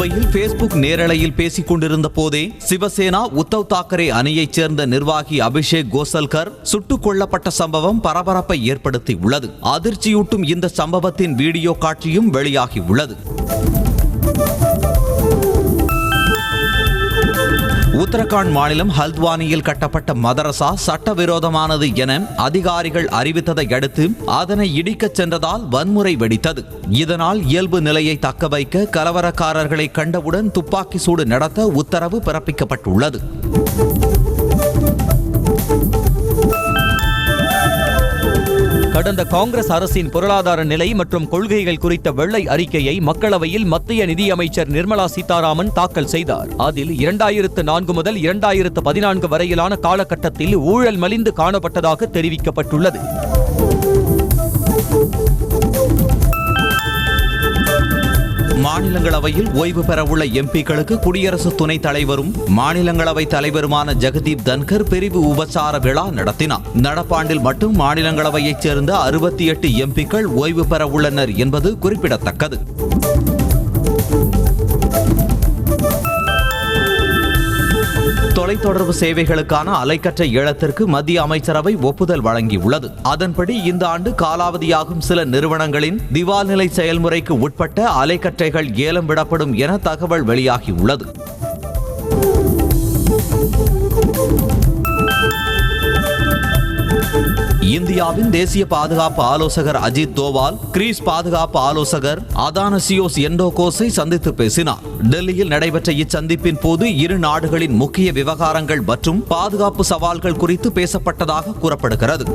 மும்பையில் பேஸ்புக் நேரலையில் பேசிக் கொண்டிருந்த போதே சிவசேனா உத்தவ் தாக்கரே அணியைச் சேர்ந்த நிர்வாகி அபிஷேக் கோசல்கர் சுட்டுக் கொல்லப்பட்ட சம்பவம் பரபரப்பை ஏற்படுத்தியுள்ளது. அதிர்ச்சியூட்டும் இந்த சம்பவத்தின் வீடியோ காட்சியும் வெளியாகியுள்ளது. உத்தரகாண்ட் மாநிலம் ஹல்த்வானியில் கட்டப்பட்ட மதரசா சட்டவிரோதமானது என அதிகாரிகள் அறிவித்ததை அடுத்து அதனை இடிக்கச் சென்றதால் வன்முறை வெடித்தது. இதனால் இயல்பு நிலையை தக்கவைக்க கலவரக்காரர்களை கண்டவுடன் துப்பாக்கி சூடு நடத்த உத்தரவு பிறப்பிக்கப்பட்டுள்ளது. கடந்த காங்கிரஸ் அரசின் பொருளாதார நிலை மற்றும் கொள்கைகள் குறித்த வெள்ளை அறிக்கையை மக்களவையில் மத்திய நிதியமைச்சர் நிர்மலா சீதாராமன் தாக்கல் செய்தார். அதில் 2004 முதல் 2014 வரையிலான காலகட்டத்தில் ஊழல் மலிந்து காணப்பட்டதாக தெரிவிக்கப்பட்டுள்ளது. மாநிலங்களவையில் ஓய்வு பெறவுள்ள எம்பிக்களுக்கு குடியரசு துணைத் தலைவரும் மாநிலங்களவை தலைவருமான ஜெகதீப் தன்கர் பிரிவு உபசார விழா நடத்தினார். நடப்பாண்டில் மட்டும் மாநிலங்களவையைச் சேர்ந்த 68 எம்பிக்கள் ஓய்வு பெறவுள்ளனர் என்பது குறிப்பிடத்தக்கது. தொலைத்தொடர்பு சேவைகளுக்கான அலைக்கற்றை ஏலத்திற்கு மத்திய அமைச்சரவை ஒப்புதல் வழங்கியுள்ளது. அதன்படி இந்த ஆண்டு காலாவதியாகும் சில நிறுவனங்களின் திவால்நிலை செயல்முறைக்கு உட்பட்ட அலைக்கற்றைகள் ஏலம் விடப்படும் என தகவல் வெளியாகியுள்ளது. இந்தியாவின் தேசிய பாதுகாப்பு ஆலோசகர் அஜித் தோவால் கிரீஸ் பாதுகாப்பு ஆலோசகர் அதானசியோஸ் எண்டோகோஸை சந்தித்து பேசினார். டெல்லியில் நடைபெற்ற இச்சந்திப்பின் போது இரு நாடுகளின் முக்கிய விவகாரங்கள் மற்றும் பாதுகாப்பு சவால்கள் குறித்து பேசப்பட்டதாக கூறப்படுகிறது.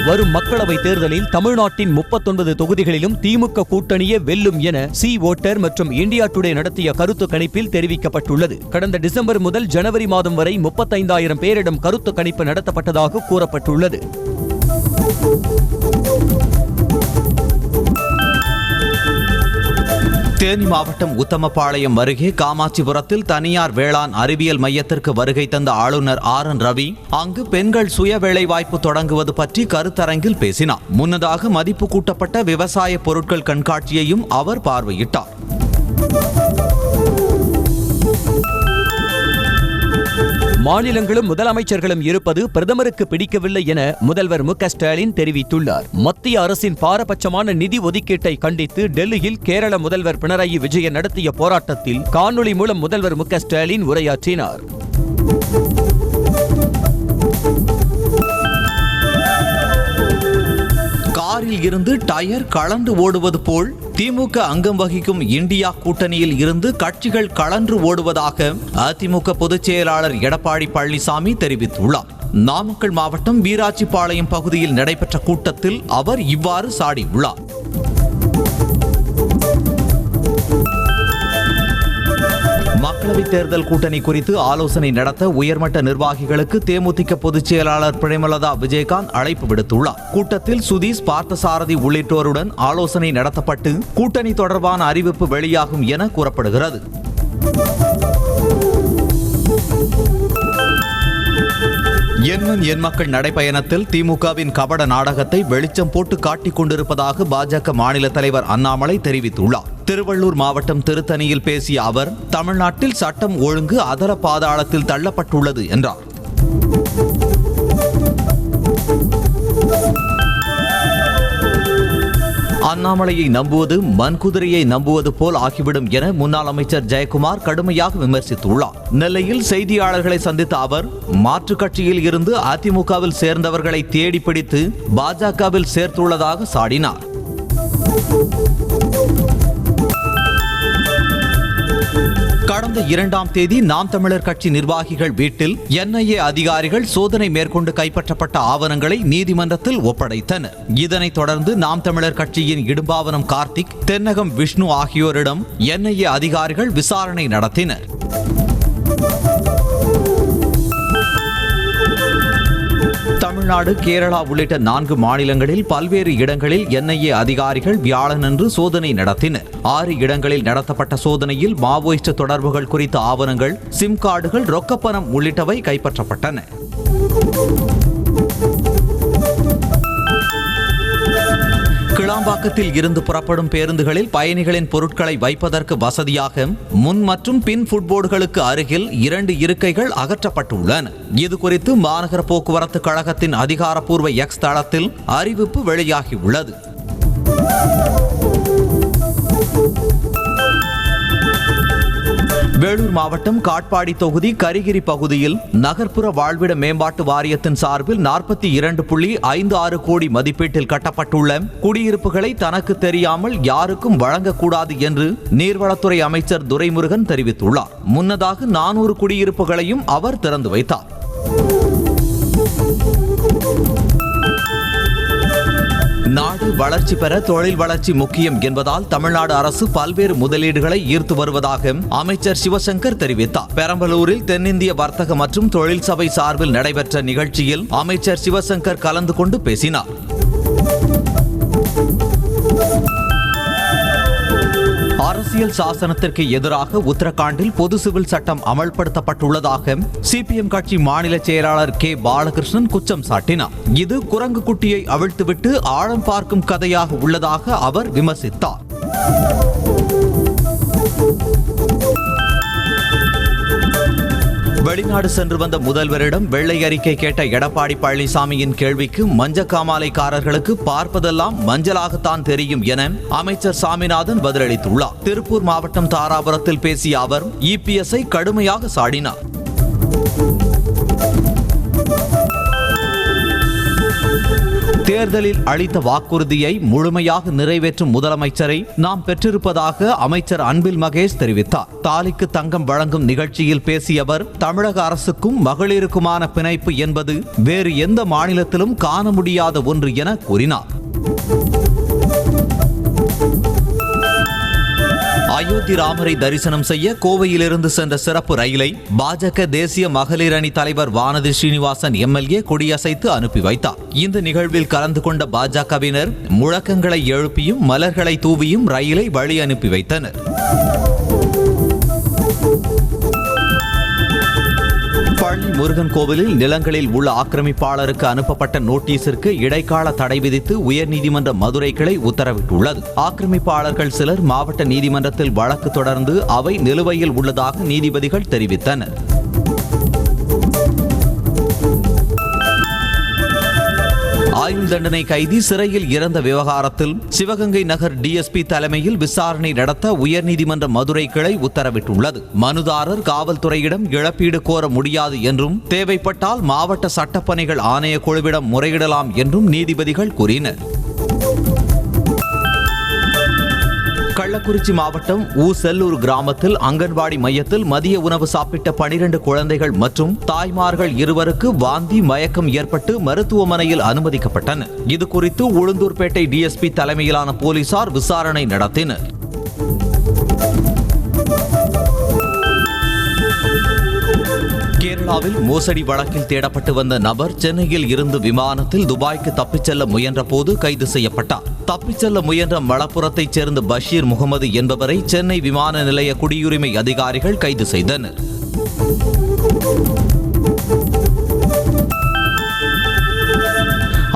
வரும் மக்களவை தேர்தலில் தமிழ்நாட்டின் 39 தொகுதிகளிலும் திமுக கூட்டணியே வெல்லும் என சி ஓட்டர் மற்றும் இந்தியா டுடே நடத்திய கருத்து கணிப்பில் தெரிவிக்கப்பட்டுள்ளது. கடந்த டிசம்பர் முதல் ஜனவரி மாதம் வரை 35,000 பேரிடம் கருத்து கணிப்பு நடத்தப்பட்டதாக கூறப்பட்டுள்ளது. தேனி மாவட்டம் உத்தமபாளையம் அருகே காமாட்சிபுரத்தில் தனியார் வேளாண் அறிவியல் மையத்திற்கு வருகை தந்த ஆளுநர் RN ரவி அங்கு பெண்கள் சுய வேலைவாய்ப்பு தொடங்குவது பற்றி கருத்தரங்கில் பேசினார். முன்னதாக மதிப்பு கூட்டப்பட்ட விவசாய பொருட்கள் கண்காட்சியையும் அவர் பார்வையிட்டார். மாநிலங்களும் முதலமைச்சர்களும் இருப்பது பிரதமருக்கு பிடிக்கவில்லை என முதல்வர் மு க ஸ்டாலின் தெரிவித்துள்ளார். மத்திய அரசின் பாரபட்சமான நிதி ஒதுக்கீட்டை கண்டித்து டெல்லியில் கேரள முதல்வர் பினராயி விஜயன் நடத்திய போராட்டத்தில் காணொலி மூலம் முதல்வர் மு க ஸ்டாலின் உரையாற்றினார். காரில் இருந்து டயர் கலந்து ஓடுவது போல் திமுக அங்கம் வகிக்கும் இந்தியா கூட்டணியில் இருந்து கட்சிகள் கலன்று ஓடுவதாக அதிமுக பொதுச் செயலாளர் எடப்பாடி பழனிசாமி தெரிவித்துள்ளார். நாமக்கல் மாவட்டம் வீராட்சிபாளையம் பகுதியில் நடைபெற்ற கூட்டத்தில் அவர் இவ்வாறு சாடியுள்ளார். மக்களவைத் தேர்தல் கூட்டணி குறித்து ஆலோசனை நடத்த உயர்மட்ட நிர்வாகிகளுக்கு தேமுதிக பொதுச் செயலாளர் பிரேமலதா விஜயகாந்த் அழைப்பு விடுத்துள்ளார். கூட்டத்தில் சுதீஷ், பார்த்தசாரதி உள்ளிட்டோருடன் ஆலோசனை நடத்தப்பட்டு கூட்டணி தொடர்பான அறிவிப்பு வெளியாகும் என கூறப்படுகிறது. என் மக்கள் நடைபயணத்தில் திமுகவின் கபட நாடகத்தை வெளிச்சம் போட்டு காட்டிக் கொண்டிருப்பதாக பாஜக மாநில தலைவர் அண்ணாமலை தெரிவித்துள்ளார். திருவள்ளூர் மாவட்டம் திருத்தணியில் பேசிய அவர், தமிழ்நாட்டில் சட்டம் ஒழுங்கு அதல பாதாளத்தில் தள்ளப்பட்டுள்ளது என்றார். அண்ணாமலையை நம்புவது மண்குதிரையை நம்புவது போல் ஆகிவிடும் என முன்னாள் அமைச்சர் ஜெயக்குமார் கடுமையாக விமர்சித்துள்ளார். நெல்லையில் செய்தியாளர்களை சந்தித்த அவர், மாற்றுக் கட்சியில் இருந்து அதிமுகவில் சேர்ந்தவர்களை தேடி பிடித்து பாஜகவில் சேர்த்துள்ளதாக சாடினார். கடந்த 2ஆம் தேதி நாம் தமிழர் கட்சி நிர்வாகிகள் வீட்டில் NIA அதிகாரிகள் சோதனை மேற்கொண்டு கைப்பற்றப்பட்ட ஆவணங்களை நீதிமன்றத்தில் ஒப்படைத்தனர். இதனைத் தொடர்ந்து நாம் தமிழர் கட்சியின் இடும்பாவனம் கார்த்திக், தென்னகம் விஷ்ணு ஆகியோரிடம் NIA அதிகாரிகள் விசாரணை நடத்தினர். தமிழ்நாடு, கேரளா உள்ளிட்ட 4 மாநிலங்களில் பல்வேறு இடங்களில் NIA அதிகாரிகள் வியாழனன்று சோதனை நடத்தினர். 6 இடங்களில் நடத்தப்பட்ட சோதனையில் மாவோயிஸ்ட் தொடர்புகள் குறித்த ஆவணங்கள், சிம் கார்டுகள், ரொக்கப்பணம் உள்ளிட்டவை கைப்பற்றப்பட்டன. கிளாம்பாக்கத்தில் இருந்து புறப்படும் பேருந்துகளில் பயணிகளின் பொருட்களை வைப்பதற்கு வசதியாக முன் மற்றும் பின் ஃபுட்போர்டுகளுக்கு அருகில் 2 இருக்கைகள் அகற்றப்பட்டுள்ளன. இதுகுறித்து மாநகர போக்குவரத்து கழகத்தின் அதிகாரப்பூர்வ எக்ஸ் தளத்தில் அறிவிப்பு வெளியாகியுள்ளது. வேலூர் மாவட்டம் காட்பாடி தொகுதி கரிகிரி பகுதியில் நகர்ப்புற வாழ்விட மேம்பாட்டு வாரியத்தின் சார்பில் 42.56 கோடி மதிப்பீட்டில் கட்டப்பட்டுள்ள குடியிருப்புகளை தனக்கு தெரியாமல் யாருக்கும் வழங்கக்கூடாது என்று நீர்வளத்துறை அமைச்சர் துரைமுருகன் தெரிவித்துள்ளார். முன்னதாக 400 குடியிருப்புகளையும் அவர் திறந்து வைத்தார். நாடு வளர்ச்சி பெற தொழில் வளர்ச்சி முக்கியம் என்பதால் தமிழ்நாடு அரசு பல்வேறு முதலீடுகளை ஈர்த்து வருவதாக அமைச்சர் சிவசங்கர் தெரிவித்தார். பெரம்பலூரில் தென்னிந்திய வர்த்தக மற்றும் தொழில் சபை சார்பில் நடைபெற்ற நிகழ்ச்சியில் அமைச்சர் சிவசங்கர் கலந்து கொண்டு பேசினார். அரசியல் சாசனத்திற்கு எதிராக உத்தரகாண்டில் பொது சிவில் சட்டம் அமல்படுத்தப்பட்டுள்ளதாக சிபிஎம் கட்சி மாநில செயலாளர் கே பாலகிருஷ்ணன் குற்றம் சாட்டினார். இது குரங்கு குட்டியை அவிழ்த்துவிட்டு ஆழம் பார்க்கும் கதையாக உள்ளதாக அவர் விமர்சித்தார். வெளிநாடு சென்று வந்த முதல்வரிடம் வெள்ளை அறிக்கை கேட்ட எடப்பாடி பழனிசாமியின் கேள்விக்கு மஞ்சக்காமாலைக்காரர்களுக்கு பார்ப்பதெல்லாம் மஞ்சளாகத்தான் தெரியும் என அமைச்சர் சாமிநாதன் பதிலளித்துள்ளார். திருப்பூர் மாவட்டம் தாராபுரத்தில் பேசிய அவர் இபிஎஸ்ஐ கடுமையாக சாடினார். தேர்தலில் அளித்த வாக்குறுதியை முழுமையாக நிறைவேற்றும் முதலமைச்சரை நாம் பெற்றிருப்பதாக அமைச்சர் அன்பில் மகேஷ் தெரிவித்தார். தாலிக்கு தங்கம் வழங்கும் நிகழ்ச்சியில் பேசிய அவர் தமிழக அரசுக்கும் மகளிருக்குமான பிணைப்பு என்பது வேறு எந்த மாநிலத்திலும் காண முடியாத ஒன்று என கூறினார். அயோத்தி ராமரை தரிசனம் செய்ய கோவையிலிருந்து சென்ற சிறப்பு ரயிலை பாஜக தேசிய மகளிர் அணி தலைவர் வானதி ஸ்ரீனிவாசன் எம்எல்ஏ கொடியசைத்து அனுப்பி வைத்தார். இந்த நிகழ்வில் கலந்து கொண்ட பாஜகவினர் முழக்கங்களை எழுப்பியும் மலர்களை தூவியும் ரயிலை வழி அனுப்பி வைத்தனர். பழனி முருகன் கோவிலில் நிலங்களில் உள்ள ஆக்கிரமிப்பாளருக்கு அனுப்பப்பட்ட நோட்டீஸிற்கு இடைக்கால தடை விதித்து உயர்நீதிமன்ற மதுரை கிளை உத்தரவிட்டுள்ளது. ஆக்கிரமிப்பாளர்கள் சிலர் மாவட்ட நீதிமன்றத்தில் வழக்கு தொடர்ந்து அவை நிலுவையில் உள்ளதாக நீதிபதிகள் தெரிவித்தனர். ஆயுள் தண்டனை கைதி சிறையில் இறந்த விவகாரத்தில் சிவகங்கை நகர் டிஎஸ்பி தலைமையில் விசாரணை நடத்த உயர்நீதிமன்ற மதுரை கிளை உத்தரவிட்டுள்ளது. மனுதாரர் காவல்துறையிடம் இழப்பீடு கோர முடியாது என்றும் தேவைப்பட்டால் மாவட்ட சட்டப்பணிகள் ஆணைய குழுவிடம் முறையிடலாம் என்றும் நீதிபதிகள் கூறினர். கள்ளக்குறிச்சி மாவட்டம் ஊசெல்லூர் கிராமத்தில் அங்கன்வாடி மையத்தில் மதிய உணவு சாப்பிட்ட 12 குழந்தைகள் மற்றும் தாய்மார்கள் 2 வாந்தி மயக்கம் ஏற்பட்டு மருத்துவமனையில் அனுமதிக்கப்பட்டனர். இதுகுறித்து உளுந்தூர்பேட்டை டிஎஸ்பி தலைமையிலான போலீசார் விசாரணை நடத்தினர். கேரளாவில் மோசடி வழக்கில் தேடப்பட்டு வந்த நபர் சென்னையில் இருந்து விமானத்தில் துபாய்க்கு தப்பிச் செல்ல முயன்ற போது கைது செய்யப்பட்டார். தப்பிச் செல்ல முயன்ற மலப்புரத்தைச் சேர்ந்த பஷீர் முகமது என்பவரை சென்னை விமான நிலைய குடியுரிமை அதிகாரிகள் கைது செய்தனர்.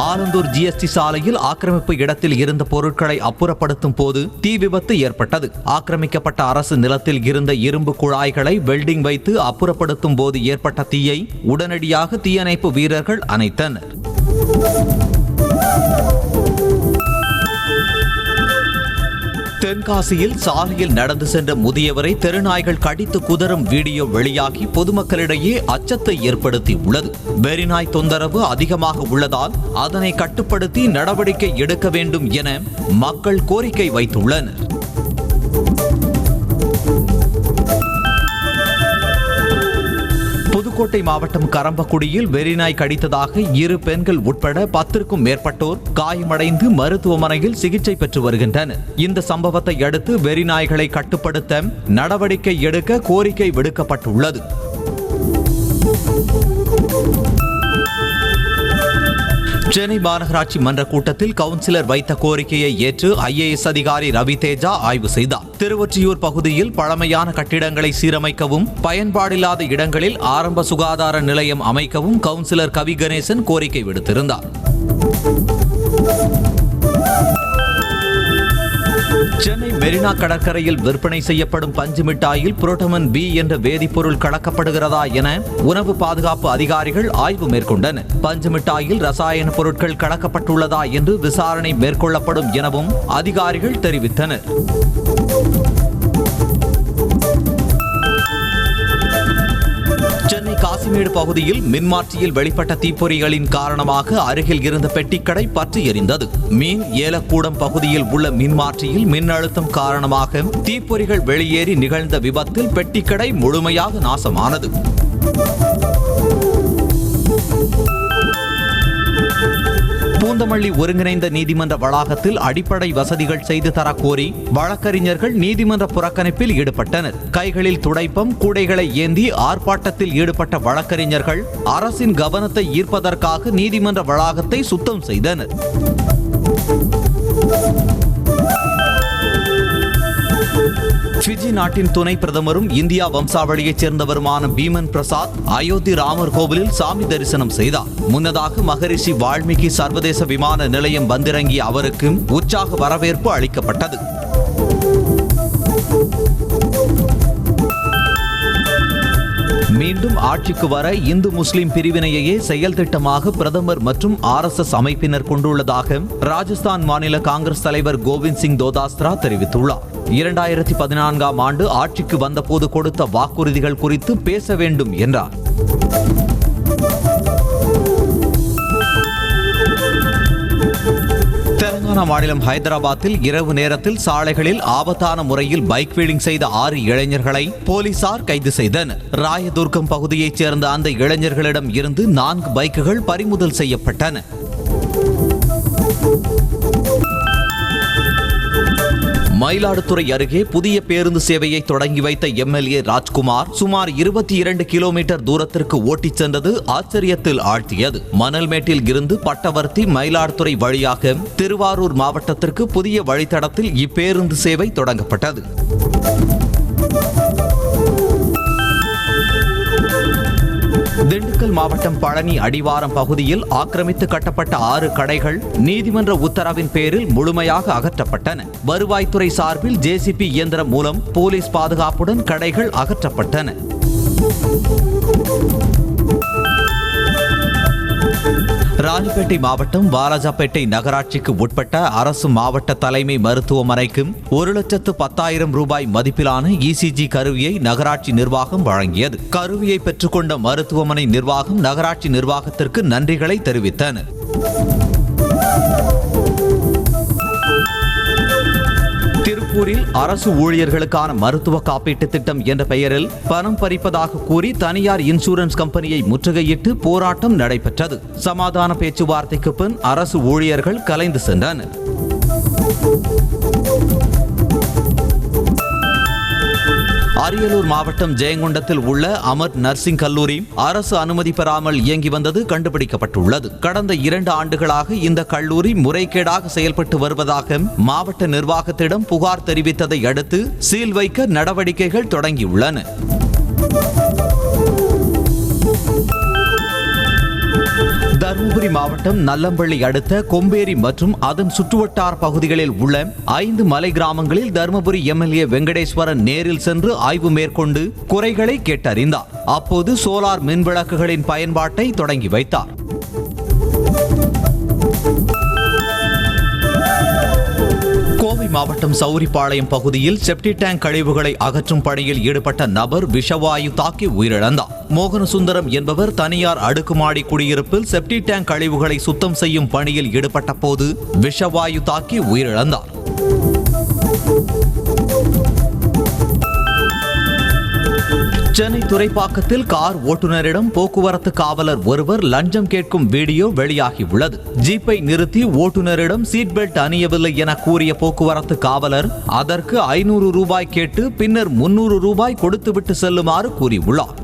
ஆலந்தூர் ஜிஎஸ்டி சாலையில் ஆக்கிரமிப்பு இடத்தில் இருந்த பொருட்களை அப்புறப்படுத்தும் போது தீ விபத்து ஏற்பட்டது. ஆக்கிரமிக்கப்பட்ட அரசு நிலத்தில் இருந்த இரும்பு குழாய்களை வெல்டிங் வைத்து அப்புறப்படுத்தும் போது ஏற்பட்ட தீயை உடனடியாக தீயணைப்பு வீரர்கள் அணைத்தனர். தென்காசியில் சாலையில் நடந்து சென்ற முதியவரை தெருநாய்கள் கடித்து குதறும் வீடியோ வெளியாகி பொதுமக்களிடையே அச்சத்தை ஏற்படுத்தி உள்ளது. வெறிநாய் தொந்தரவு அதிகமாக உள்ளதால் அதனை கட்டுப்படுத்தி நடவடிக்கை எடுக்க வேண்டும் என மக்கள் கோரிக்கை வைத்துள்ளனர். புதுக்கோட்டை மாவட்டம் கரம்பக்குடியில் வெறிநாய் கடித்ததாக 2 பெண்கள் உட்பட 10க்கும் மேற்பட்டோர் காயமடைந்து மருத்துவமனையில் சிகிச்சை பெற்று வருகின்றனர். இந்த சம்பவத்தை அடுத்து வெறிநாய்களை கட்டுப்படுத்த நடவடிக்கை எடுக்க கோரிக்கை விடுக்கப்பட்டுள்ளது. சென்னை மாநகராட்சி மன்ற கூட்டத்தில் கவுன்சிலர் வைத்த கோரிக்கையை ஏற்று IAS அதிகாரி ரவி தேஜா ஆய்வு செய்தார். திருவொற்றியூர் பகுதியில் பழமையான கட்டிடங்களை சீரமைக்கவும் பயன்பாடில்லாத இடங்களில் ஆரம்ப சுகாதார நிலையம் அமைக்கவும் கவுன்சிலர் கவி கணேசன் கோரிக்கை விடுத்திருந்தார். சென்னை மெரினா கடற்கரையில் விற்பனை செய்யப்படும் பஞ்சு மிட்டாயில் புரோட்டமன் பி என்ற வேதிப்பொருள் கலக்கப்படுகிறதா என உணவு பாதுகாப்பு அதிகாரிகள் ஆய்வு மேற்கொண்டனர். பஞ்சு மிட்டாயில் ரசாயன பொருட்கள் கலக்கப்பட்டுள்ளதா என்று விசாரணை மேற்கொள்ளப்படும் எனவும் அதிகாரிகள் தெரிவித்தனர். சென்னை காசிமேடு பகுதியில் மின்மாற்றியில் வெளிப்பட்ட தீப்பொறிகளின் காரணமாக அருகில் இருந்த பெட்டிக்கடை பற்றி எரிந்தது. மீன் ஏலக்கூடம் பகுதியில் உள்ள மின்மாற்றியில் மின் அழுத்தம் காரணமாக தீப்பொறிகள் வெளியேறி நிகழ்ந்த விபத்தில் பெட்டிக்கடை முழுமையாக நாசமானது. பூந்தமல்லி ஒருங்கிணைந்த நீதிமன்ற வளாகத்தில் அடிப்படை வசதிகள் செய்து தர கோரி வழக்கறிஞர்கள் நீதிமன்ற புறக்கணிப்பில் ஈடுபட்டனர். கைகளில் துடைப்பம், கூடைகளை ஏந்தி ஆர்ப்பாட்டத்தில் ஈடுபட்ட வழக்கறிஞர்கள் அரசின் கவனத்தை ஈர்ப்பதற்காக நீதிமன்ற வளாகத்தை சுத்தம் செய்தனர். பிஜி நாட்டின் துணை பிரதமரும் இந்தியா வம்சாவளியைச் சேர்ந்தவருமான பீமன் பிரசாத் அயோத்தி ராமர் கோவிலில் சாமி தரிசனம் செய்தார். முன்னதாக மகரிஷி வால்மீகி சர்வதேச விமான நிலையம் வந்திறங்கிய அவருக்கு உற்சாக வரவேற்பு அளிக்கப்பட்டது. மீண்டும் ஆட்சிக்கு வர இந்து முஸ்லிம் பிரிவினையே செயல் திட்டமாக பிரதமர் மற்றும் RSS அமைப்பினர் கொண்டுள்ளதாக ராஜஸ்தான் மாநில காங்கிரஸ் தலைவர் கோவிந்த் சிங் தோதாஸ்த்ரா தெரிவித்துள்ளார். 2014ஆம் ஆண்டு ஆட்சிக்கு வந்தபோது கொடுத்த வாக்குறுதிகள் குறித்து பேச வேண்டும் என்றார். தெலங்கானா மாநிலம் ஹைதராபாத்தில் இரவு நேரத்தில் சாலைகளில் ஆபத்தான முறையில் பைக் வீலிங் செய்த 6 இளைஞர்களை போலீசார் கைது செய்தனர். ராயதுர்கம் பகுதியைச் சேர்ந்த அந்த இளைஞர்களிடம் இருந்து 4 பைக்குகள் பறிமுதல் செய்யப்பட்டன. மயிலாடுதுறை அருகே புதிய பேருந்து சேவையை தொடங்கி வைத்த MLA ராஜ்குமார் சுமார் 22 கிலோமீட்டர் தூரத்திற்கு ஓட்டிச் சென்றது ஆச்சரியத்தில் ஆழ்த்தியது. மணல்மேட்டில் இருந்து பட்டவர்த்தி மயிலாடுதுறை வழியாக திருவாரூர் மாவட்டத்திற்கு புதிய வழித்தடத்தில் இப்பேருந்து சேவை தொடங்கப்பட்டது. திண்டுக்கல் மாவட்டம் பழனி அடிவாரம் பகுதியில் ஆக்கிரமித்து கட்டப்பட்ட 6 கடைகள் நீதிமன்ற உத்தரவின் பேரில் முழுமையாக அகற்றப்பட்டன. வருவாய்த்துறை சார்பில் JCB இயந்திரம் மூலம் போலீஸ் பாதுகாப்புடன் கடைகள் அகற்றப்பட்டன. ராணிப்பேட்டை மாவட்டம் வாலாஜாப்பேட்டை நகராட்சிக்கு உட்பட்ட அரசு மாவட்ட தலைமை மருத்துவமனைக்கு 1,10,000 ரூபாய் மதிப்பிலான ECG கருவியை நகராட்சி நிர்வாகம் வழங்கியது. கருவியை பெற்றுக்கொண்ட மருத்துவமனை நிர்வாகம் நகராட்சி நிர்வாகத்திற்கு நன்றிகளை தெரிவித்தனர். திருப்பூரில் அரசு ஊழியர்களுக்கான மருத்துவ காப்பீட்டு திட்டம் என்ற பெயரில் பணம் பறிப்பதாக கூறி தனியார் இன்சூரன்ஸ் கம்பெனியை முற்றுகையிட்டு போராட்டம் நடைபெற்றது. சமாதான பேச்சுவார்த்தைக்கு பின் அரசு ஊழியர்கள் கலைந்து சென்றனர். அரியலூர் மாவட்டம் ஜெயங்கொண்டத்தில் உள்ள அமர் நர்சிங் கல்லூரி அரசு அனுமதி பெறாமல் இயங்கி வந்தது கண்டுபிடிக்கப்பட்டுள்ளது. கடந்த 2 ஆண்டுகளாக இந்த கல்லூரி முறைகேடாக செயல்பட்டு வருவதாக மாவட்ட நிர்வாகத்திடம் புகார் தெரிவித்ததை அடுத்து சீல் வைக்க நடவடிக்கைகள் தொடங்கியுள்ளன. தருமபுரி மாவட்டம் நல்லம்பள்ளி அடுத்த கொம்பேரி மற்றும் அதன் சுற்றுவட்டார பகுதிகளில் உள்ள 5 மலை கிராமங்களில் தருமபுரி MLA வெங்கடேஸ்வரன் நேரில் சென்று ஆய்வு மேற்கொண்டு குறைகளை கேட்டறிந்தார். அப்போது சோலார் மின் விளக்குகளின் பயன்பாட்டை தொடங்கி வைத்தார். கோவை மாவட்டம் சௌரிபாளையம் பகுதியில் செப்டி டேங்க் கழிவுகளை அகற்றும் பணியில் ஈடுபட்ட நபர் விஷவாயு தாக்கி உயிரிழந்தார். மோகனசுந்தரம் என்பவர் தனியார் அடுக்குமாடி குடியிருப்பில் செப்டி டேங்க் கழிவுகளை சுத்தம் செய்யும் பணியில் ஈடுபட்ட போது விஷவாயு தாக்கி உயிரிழந்தார். சென்னை துறைப்பாக்கத்தில் கார் ஓட்டுநரிடம் போக்குவரத்து காவலர் ஒருவர் லஞ்சம் கேட்கும் வீடியோ வெளியாகியுள்ளது. ஜீப்பை நிறுத்தி ஓட்டுநரிடம் சீட் பெல்ட் அணியவில்லை என கூறிய போக்குவரத்து காவலர் அதற்கு 500 ரூபாய் கேட்டு பின்னர் 300 ரூபாய் கொடுத்துவிட்டு செல்லுமாறு கூறியுள்ளார்.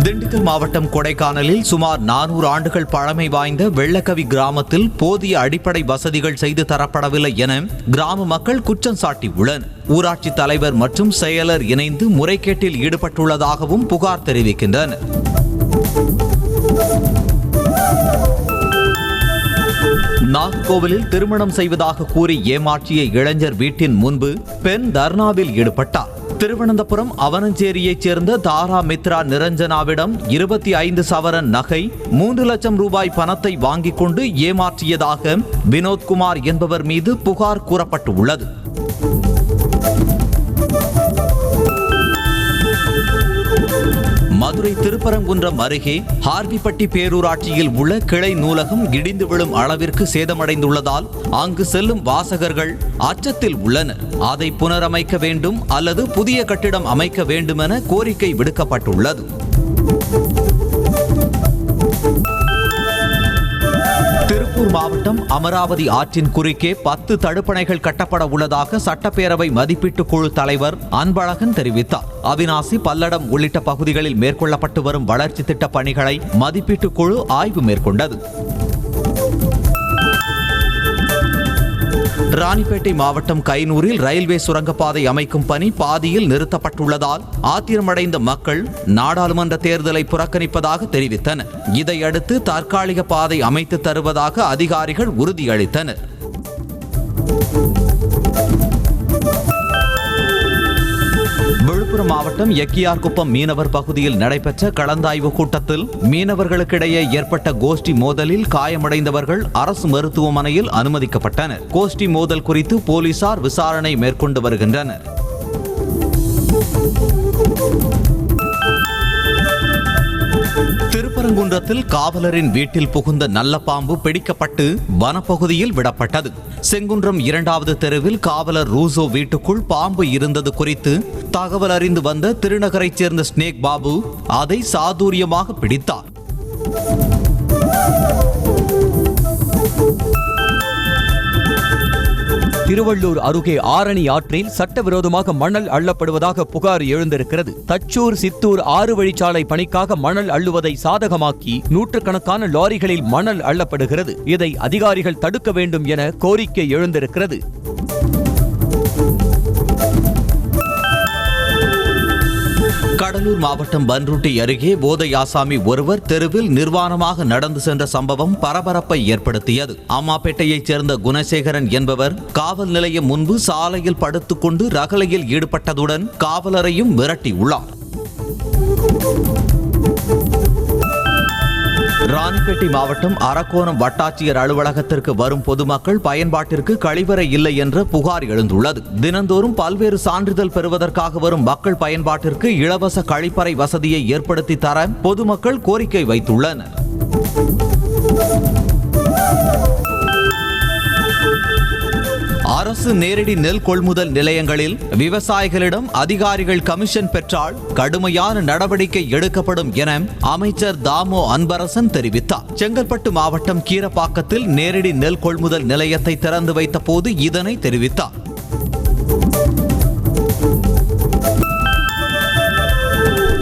திண்டுக்கல் மாவட்டம் கொடைக்கானலில் சுமார் 400 ஆண்டுகள் பழமை வாய்ந்த வெள்ளக்கவி கிராமத்தில் போதிய அடிப்படை வசதிகள் செய்து தரப்படவில்லை என கிராம மக்கள் குற்றம் சாட்டியுள்ளனர். ஊராட்சி தலைவர் மற்றும் செயலர் இணைந்து முறைகேட்டில் ஈடுபட்டுள்ளதாகவும் புகார் தெரிவிக்கின்றனர். நாகர்கோவிலில் திருமணம் செய்வதாக கூறி ஏமாற்றிய இளைஞர் வீட்டின் முன்பு பெண் தர்ணாவில் ஈடுபட்டார். திருவனந்தபுரம் அவனஞ்சேரியைச் சேர்ந்த தாரா மித்ரா நிரஞ்சனாவிடம் 25 சவரன் நகை 3 லட்சம் ரூபாய் பணத்தை வாங்கிக் கொண்டு ஏமாற்றியதாக வினோத்குமார் என்பவர் மீது புகார் கூறப்பட்டுள்ளது. மதுரை திருப்பரங்குன்றம் அருகே ஹார்விப்பட்டி பேரூராட்சியில் உள்ள கிளை நூலகம் இடிந்து விழும் அளவிற்கு சேதமடைந்துள்ளதால் அங்கு செல்லும் வாசகர்கள் அச்சத்தில் உள்ளனர். அதை புனரமைக்க வேண்டும் அல்லது புதிய கட்டிடம் அமைக்க வேண்டும் என கோரிக்கை விடுக்கப்பட்டுள்ளது. திருப்பூர் மாவட்டம் அமராவதி ஆற்றின் குறுக்கே 10 தடுப்பணைகள் கட்டப்பட உள்ளதாக சட்டப்பேரவை மதிப்பீட்டு குழு தலைவர் அன்பழகன் தெரிவித்தார். அவிநாசி, பல்லடம் உள்ளிட்ட பகுதிகளில் மேற்கொள்ளப்பட்டு வரும் வளர்ச்சி திட்ட பணிகளை மதிப்பீட்டு குழு ஆய்வு மேற்கொண்டது. ராணிப்பேட்டை மாவட்டம் கைனூரில் ரயில்வே சுரங்கப்பாதை அமைக்கும் பணி பாதியில் நிறுத்தப்பட்டுள்ளதால் ஆத்திரமடைந்த மக்கள் நாடாளுமன்ற தேர்தலை புறக்கணிப்பதாக தெரிவித்தனர். இதையடுத்து தற்காலிக பாதை அமைத்து தருவதாக அதிகாரிகள் உறுதியளித்தனர். விழுப்புரம் மாவட்டம் எக்கியார்குப்பம் மீனவர் பகுதியில் நடைபெற்ற கலந்தாய்வு கூட்டத்தில் மீனவர்களுக்கிடையே ஏற்பட்ட கோஷ்டி மோதலில் காயமடைந்தவர்கள் அரசு மருத்துவமனையில் அனுமதிக்கப்பட்டனர். கோஷ்டி மோதல் குறித்து போலீசார் விசாரணை மேற்கொண்டு வருகின்றனர். திருப்பரங்குன்றத்தில் காவலரின் வீட்டில் புகுந்த நல்ல பாம்பு பிடிக்கப்பட்டு வனப்பகுதியில் விடப்பட்டது. செங்குன்றம் 2வது தெருவில் காவலர் ரூசோ வீட்டுக்குள் பாம்பு இருந்தது குறித்து தகவல் அறிந்து வந்த திருநகரைச் சேர்ந்த ஸ்னேக் பாபு அதை சாதுரியமாக பிடித்தார். திருவள்ளூர் அருகே ஆரணி ஆற்றில் சட்டவிரோதமாக மணல் அள்ளப்படுவதாக புகார் எழுந்திருக்கிறது. தச்சூர் சித்தூர் 6 வழிச்சாலை பணிக்காக மணல் அள்ளுவதை சாதகமாக்கி நூற்றுக்கணக்கான லாரிகளில் மணல் அள்ளப்படுகிறது. இதை அதிகாரிகள் தடுக்க வேண்டும் என கோரிக்கை எழுந்திருக்கிறது. கடலூர் மாவட்டம் பன்ருட்டி அருகே போதை ஆசாமி ஒருவர் தெருவில் நிர்வாணமாக நடந்து சென்ற சம்பவம் பரபரப்பை ஏற்படுத்தியது. அம்மாப்பேட்டையைச் சேர்ந்த குணசேகரன் என்பவர் காவல் நிலையம் முன்பு சாலையில் படுத்துக்கொண்டு ரகளையில் ஈடுபட்டதுடன் காவலரையும் மிரட்டியுள்ளார். ராணிப்பேட்டை மாவட்டம் அரக்கோணம் வட்டாட்சியர் அலுவலகத்திற்கு வரும் பொதுமக்கள் பயன்பாட்டிற்கு கழிவறை இல்லை என்ற புகார் எழுந்துள்ளது. தினந்தோறும் பல்வேறு சான்றிதழ் பெறுவதற்காக வரும் மக்கள் பயன்பாட்டிற்கு இலவச கழிப்பறை வசதியை ஏற்படுத்தி தர பொதுமக்கள் கோரிக்கை வைத்துள்ளனர். அரசு நேரடி நெல் கொள்முதல் நிலையங்களில் விவசாயிகளிடம் அதிகாரிகள் கமிஷன் பெற்றால் கடுமையான நடவடிக்கை எடுக்கப்படும் என அமைச்சர் தாமோ அன்பரசன் தெரிவித்தார். செங்கல்பட்டு மாவட்டம் கீரப்பாக்கத்தில் நேரடி நெல் கொள்முதல் நிலையத்தை திறந்து வைத்த போது இதனை தெரிவித்தார்.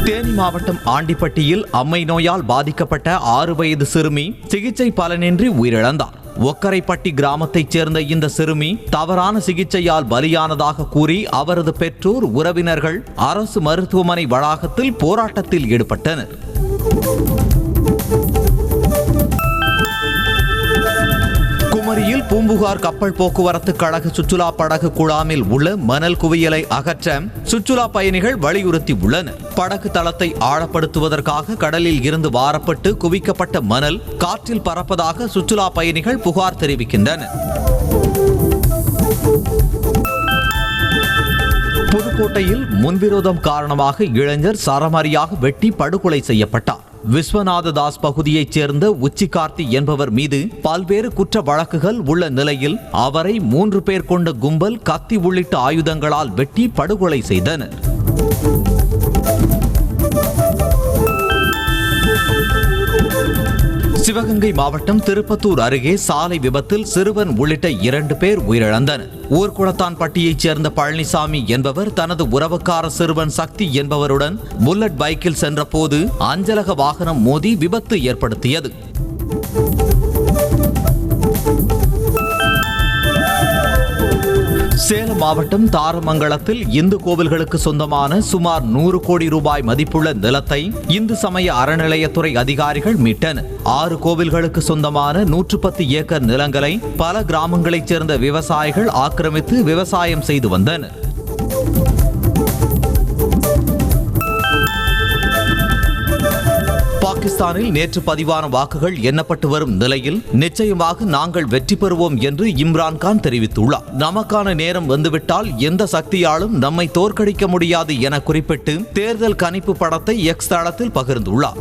தேனி மாவட்டம் ஆண்டிப்பட்டியில் அம்மை நோயால் பாதிக்கப்பட்ட 6 வயது சிறுமி சிகிச்சை பலனின்றி உயிரிழந்தார். ஒக்கரைப்பட்டி கிராமத்தைச் சேர்ந்த இந்த சிறுமி தவறான சிகிச்சையால் பலியானதாக கூறி அவரது பெற்றோர், உறவினர்கள் அரசு மருத்துவமனை வளாகத்தில் போராட்டத்தில் ஈடுபட்டனர். குமரியில் பூம்புகார் கப்பல் போக்குவரத்து கழக சுற்றுலா படகு குழாமில் உள்ள மணல் குவியலை அகற்ற சுற்றுலா பயணிகள் வலியுறுத்தி உள்ளனர். படகு தளத்தை ஆழப்படுத்துவதற்காக கடலில் இருந்து வாரப்பட்டு குவிக்கப்பட்ட மணல் காற்றில் பறப்பதாக சுற்றுலா பயணிகள் புகார் தெரிவிக்கின்றனர். புதுக்கோட்டையில் முன்விரோதம் காரணமாக இளைஞர் சரமாரியாக வெட்டி படுகொலை செய்யப்பட்டார். விஸ்வநாததாஸ் பகுதியைச் சேர்ந்த உச்சிகார்த்தி என்பவர் மீது பல்வேறு குற்ற வழக்குகள் உள்ள நிலையில் அவரை 3 பேர் கொண்ட கும்பல் கத்தி உள்ளிட்ட ஆயுதங்களால் வெட்டி படுகொலை செய்தனர். சிவகங்கை மாவட்டம் திருப்பத்தூர் அருகே சாலை விபத்தில் சிறுவன் உள்ளிட்ட 2 பேர் உயிரிழந்தனர். ஊர்குளத்தான்பட்டியைச் சேர்ந்த பழனிசாமி என்பவர் தனது உறவுக்கார சிறுவன் சக்தி என்பவருடன் புல்லட் பைக்கில் சென்றபோது அஞ்சலக வாகனம் மோதி விபத்து ஏற்படுத்தியது. சேலம் மாவட்டம் தாரமங்கலத்தில் இந்து கோவில்களுக்கு சொந்தமான சுமார் 100 கோடி ரூபாய் மதிப்புள்ள நிலத்தை இந்து சமய அறநிலையத்துறை அதிகாரிகள் மீட்டனர். 6 கோவில்களுக்கு சொந்தமான 110 ஏக்கர் நிலங்களை பல கிராமங்களைச் சேர்ந்த விவசாயிகள் ஆக்கிரமித்து விவசாயம் செய்து வந்தனர். பாகிஸ்தானில் நேற்று பதிவான வாக்குகள் எண்ணப்பட்டு வரும் நிலையில் நிச்சயமாக நாங்கள் வெற்றி பெறுவோம் என்று இம்ரான்கான் தெரிவித்துள்ளார். நமக்கான நேரம் வந்துவிட்டால் எந்த சக்தியாலும் நம்மை தோற்கடிக்க முடியாது என குறிப்பிட்டு தேர்தல் கணிப்பு படத்தை எக்ஸ் தளத்தில் பகிர்ந்துள்ளார்.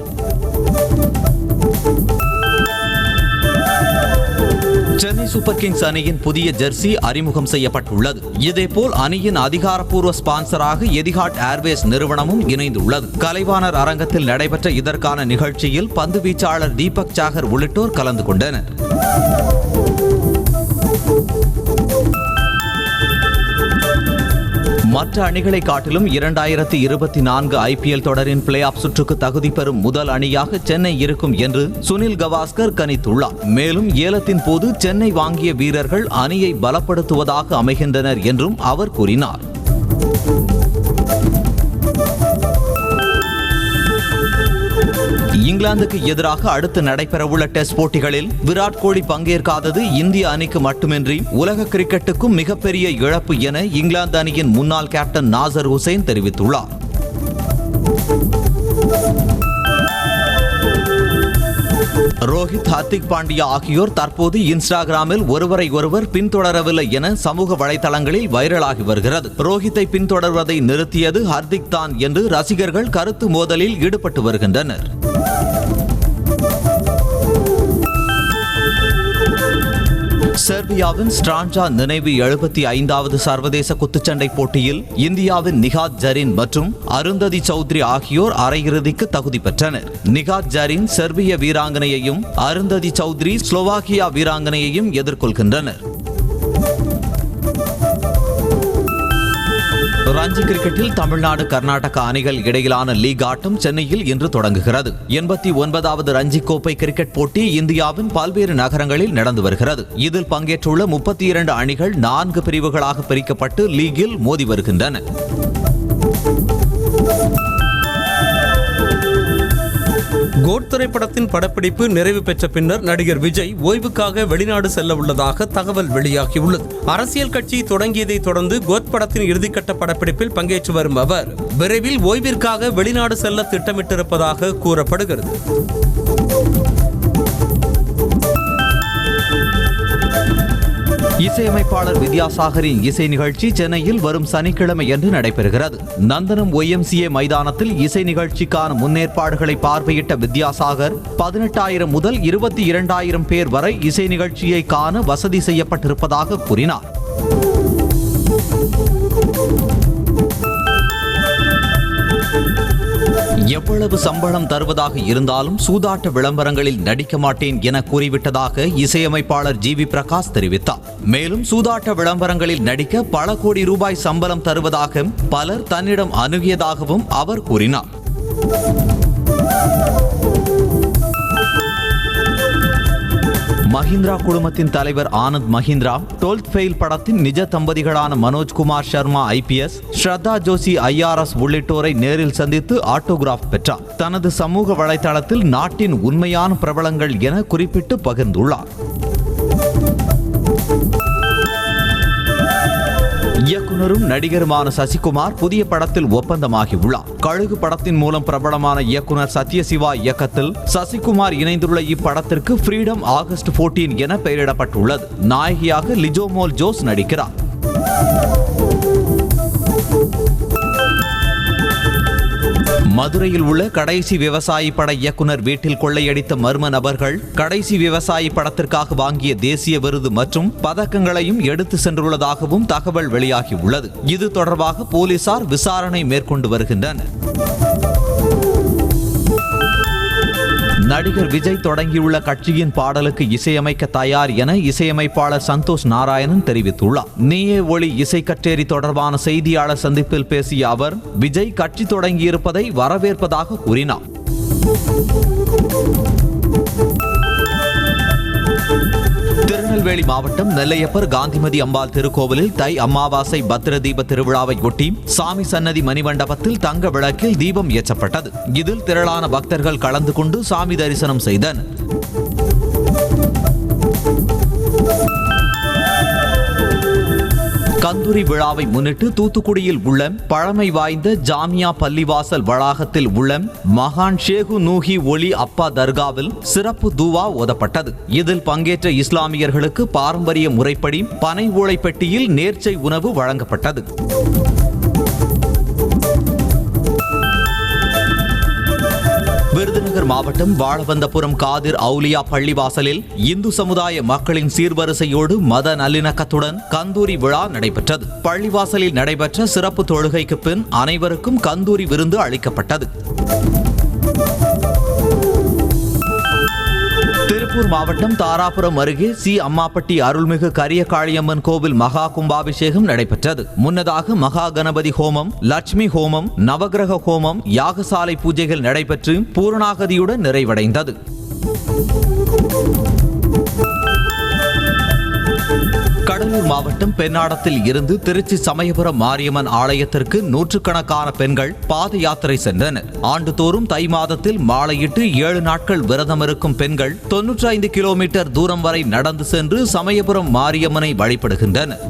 சென்னை சூப்பர் கிங்ஸ் அணியின் புதிய ஜெர்சி அறிமுகம் செய்யப்பட்டுள்ளது. இதேபோல் அணியின் அதிகாரப்பூர்வ ஸ்பான்சராக எதிஹாட் ஏர்வேஸ் நிறுவனமும் இணைந்துள்ளது. கலைவாணர் அரங்கத்தில் நடைபெற்ற இதற்கான நிகழ்ச்சியில் பந்து வீச்சாளர் தீபக் சாகர் உள்ளிட்டோர் கலந்து கொண்டனர். மற்ற அணிகளை காட்டிலும் 2024 IPL தொடரின் பிளே ஆஃப் சுற்றுக்கு தகுதி பெறும் முதல் அணியாக சென்னை இருக்கும் என்று சுனில் கவாஸ்கர் கணித்துள்ளார். மேலும் ஏலத்தின் போது சென்னை வாங்கிய வீரர்கள் அணியை பலப்படுத்துவதாக அமைகின்றனர் என்றும் அவர் கூறினார். இங்கிலாந்துக்கு எதிராக அடுத்து நடைபெறவுள்ள டெஸ்ட் போட்டிகளில் விராட் கோலி பங்கேற்காதது இந்திய அணிக்கு மட்டுமின்றி உலக கிரிக்கெட்டுக்கும் மிகப்பெரிய இழப்பு என இங்கிலாந்து அணியின் முன்னாள் கேப்டன் நாசர் ஹுசைன் தெரிவித்துள்ளார். ரோஹித், ஹர்திக் பாண்டியா ஆகியோர் தற்போது இன்ஸ்டாகிராமில் ஒருவரை ஒருவர் பின்தொடரவில்லை என சமூக வலைதளங்களில் வைரலாகி வருகிறது. ரோஹித்தை பின்தொடர்வதை நிறுத்தியது ஹர்திக் தான் என்று ரசிகர்கள் கருத்து மோதலில் ஈடுபட்டு வருகின்றனர். செர்பியாவின் ஸ்ட்ரான்ஜா நினைவு 75வது சர்வதேச குத்துச்சண்டை போட்டியில் இந்தியாவின் நிகாத் ஜரீன் மற்றும் அருந்ததி சௌத்ரி ஆகியோர் அரையிறுதிக்கு தகுதி பெற்றனர். நிகாத் ஜரீன் செர்பிய வீராங்கனையையும் அருந்ததி சௌத்ரி ஸ்லோவாக்கியா வீராங்கனையையும் எதிர்கொள்கின்றனர். ரஞ்சி கிரிக்கெட்டில் தமிழ்நாடு கர்நாடகா அணிகள் இடையிலான லீக் ஆட்டம் சென்னையில் இன்று தொடங்குகிறது. 89வது ரஞ்சி கோப்பை கிரிக்கெட் போட்டி இந்தியாவின் பல்வேறு நகரங்களில் நடந்து வருகிறது. இதில் பங்கேற்றுள்ள 32 அணிகள் 4 பிரிவுகளாக பிரிக்கப்பட்டு லீகில் மோதி வருகின்றன. கோட் திரைப்படத்தின் படப்பிடிப்பு நிறைவு பெற்ற பின்னர் நடிகர் விஜய் ஓய்வுக்காக வெளிநாடு செல்ல உள்ளதாக தகவல் வெளியாகியுள்ளது. அரசியல் கட்சி தொடங்கியதை தொடர்ந்து கோட் படத்தின் இறுதிக்கட்ட படப்பிடிப்பில் பங்கேற்று வரும் அவர் விரைவில் ஓய்விற்காக வெளிநாடு செல்ல திட்டமிட்டிருப்பதாக கூறப்படுகிறது. இசையமைப்பாளர் வித்யாசாகரின் இசை நிகழ்ச்சி சென்னையில் வரும் சனிக்கிழமை என்று நடைபெறுகிறது. நந்தனம் YMCA மைதானத்தில் இசை நிகழ்ச்சிக்கான முன்னேற்பாடுகளை பார்வையிட்ட வித்யாசாகர் 18,000 முதல் 22,000 பேர் வரை இசை நிகழ்ச்சியை காண வசதி செய்யப்பட்டிருப்பதாக கூறினார். எவ்வளவு சம்பளம் தருவதாக இருந்தாலும் சூதாட்ட விளம்பரங்களில் நடிக்க மாட்டேன் என கூறிவிட்டதாக இசையமைப்பாளர் GV பிரகாஷ் தெரிவித்தார். மேலும் சூதாட்ட விளம்பரங்களில் நடிக்க பல கோடி ரூபாய் சம்பளம் தருவதாக பலர் தன்னிடம் அணுகியதாகவும் அவர் கூறினார். மஹிந்திரா குழுமத்தின் தலைவர் ஆனந்த் மஹிந்திரா 12th ஃபெயில் படத்தின் நிஜ தம்பதிகளான மனோஜ்குமார் சர்மா IPS, ஸ்ரத்தா ஜோஷி IRS உள்ளிட்டோரை நேரில் சந்தித்து ஆட்டோகிராஃப் பெற்றார். தனது சமூக வலைதளத்தில் நாட்டின் உண்மையான பிரபலங்கள் என குறிப்பிட்டு பகிர்ந்துள்ளார். இயக்குனரும் நடிகருமான சசிகுமார் புதிய படத்தில் ஒப்பந்தமாகியுள்ளார். கழுகு படத்தின் மூலம் பிரபலமான இயக்குனர் சத்யசிவா இயக்கத்தில் சசிகுமார் இணைந்துள்ள இப்படத்திற்கு ஃப்ரீடம் ஆகஸ்ட் 14 என பெயரிடப்பட்டுள்ளது. நாயகியாக லிஜோமோல் ஜோஸ் நடிக்கிறார். மதுரையில் உள்ள கடைசி விவசாயி பட இயக்குனர் வீட்டில் கொள்ளையடித்த மர்ம நபர்கள் கடைசி விவசாயி படத்திற்காக வாங்கிய தேசிய விருது மற்றும் பதக்கங்களையும் எடுத்து சென்றுள்ளதாகவும் தகவல் வெளியாகியுள்ளது. இது தொடர்பாக போலீசார் விசாரணை மேற்கொண்டு வருகின்றனர். நடிகர் விஜய் தொடங்கியுள்ள கட்சியின் பாடலுக்கு இசையமைக்க தயார் என இசையமைப்பாளர் சந்தோஷ் நாராயணன் தெரிவித்துள்ளார். நீயே ஒளி இசை கச்சேரி தொடர்பான செய்தியாளர் சந்திப்பில் பேசிய அவர் விஜய் கட்சி தொடங்கியிருப்பதை வரவேற்பதாக கூறினார். திருநெல்வேலி மாவட்டம் நெல்லையப்பர் காந்திமதி அம்பாள் திருக்கோவிலில் தை அமாவாசை பத்திர தீப திருவிழாவை ஒட்டி சாமி சன்னதி மணிமண்டபத்தில் தங்க விளக்கில் தீபம் ஏற்றப்பட்டது. இதில் திரளான பக்தர்கள் கலந்து கொண்டு சாமி தரிசனம் செய்தனர். கந்தூரி விழாவை முன்னிட்டு தூத்துக்குடியில் உள்ள பழமை வாய்ந்த ஜாமியா பள்ளிவாசல் வளாகத்தில் உள்ள மகான் ஷேகு நூஹி ஒலி அப்பா தர்காவில் சிறப்பு துவா ஓதப்பட்டது. இதில் பங்கேற்ற இஸ்லாமியர்களுக்கு பாரம்பரிய முறைப்படி பனை ஓலை பெட்டியில் நேர்ச்சை உணவு வழங்கப்பட்டது. விருதுநகர் மாவட்டம் வாழவந்தபுரம் காதிர் அவுலியா பள்ளிவாசலில் இந்து சமுதாய மக்களின் சீர்வரிசையோடு மத நல்லிணக்கத்துடன் கந்தூரி விழா நடைபெற்றது. பள்ளிவாசலில் நடைபெற்ற சிறப்பு தொழுகைக்கு பின் அனைவருக்கும் கந்தூரி விருந்து அளிக்கப்பட்டது. திருப்பூர் மாவட்டம் தாராபுரம் அருகே சி அம்மாப்பட்டி அருள்மிகு கரியகாளியம்மன் கோவில் மகா கும்பாபிஷேகம் நடைபெற்றது. முன்னதாக மகா கணபதி ஹோமம், லட்சுமி ஹோமம், நவகிரக ஹோமம், யாகசாலை பூஜைகள் நடைபெற்று பூரணாகதியுடன் நிறைவடைந்தது. கடலூர் மாவட்டம் பெண்ணாடத்தில் இருந்து திருச்சி சமயபுரம் மாரியம்மன் ஆலயத்திற்கு நூற்றுக்கணக்கான பெண்கள் பாத யாத்திரை சென்றனர். ஆண்டுதோறும் தை மாதத்தில் மாலையிட்டு 7 நாட்கள் விரதம் இருக்கும் பெண்கள் 95 கிலோமீட்டர் தூரம் வரை நடந்து சென்று சமயபுரம் மாரியம்மனை வழிபடுகின்றனர்.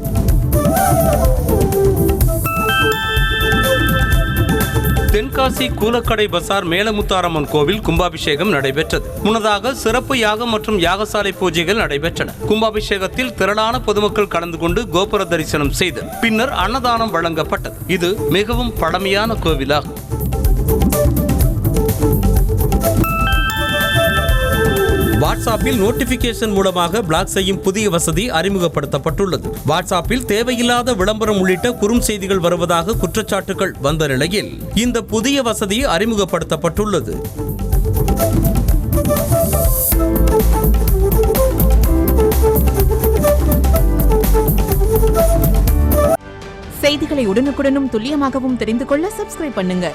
தென்காசி கூலக்கடை பசார் மேலமுத்தாரம்மன் கோவில் கும்பாபிஷேகம் நடைபெற்றது. முன்னதாக சிறப்பு யாகம் மற்றும் யாகசாலை பூஜைகள் நடைபெற்றன. கும்பாபிஷேகத்தில் திரளான பொதுமக்கள் கலந்து கொண்டு கோபுர தரிசனம் செய்து பின்னர் அன்னதானம் வழங்கப்பட்டது. இது மிகவும் பழமையான கோவிலாகும். வாட்ஸ்அப்பில் நோட்டிபிகேஷன் மூலமாக பிளாக் செய்யும் புதிய வசதி அறிமுகப்படுத்தப்பட்டுள்ளது. வாட்ஸ்அப்பில் தேவையில்லாத விளம்பரம் உள்ளிட்ட குறுஞ்செய்திகள் வருவதாக குற்றச்சாட்டுகள் வந்த நிலையில் இந்த புதிய வசதி அறிமுகப்படுத்தப்பட்டுள்ளது. செய்திகளை உடனுக்குடனும் துல்லியமாகவும் தெரிந்து கொள்ள சப்ஸ்கிரைப் பண்ணுங்க.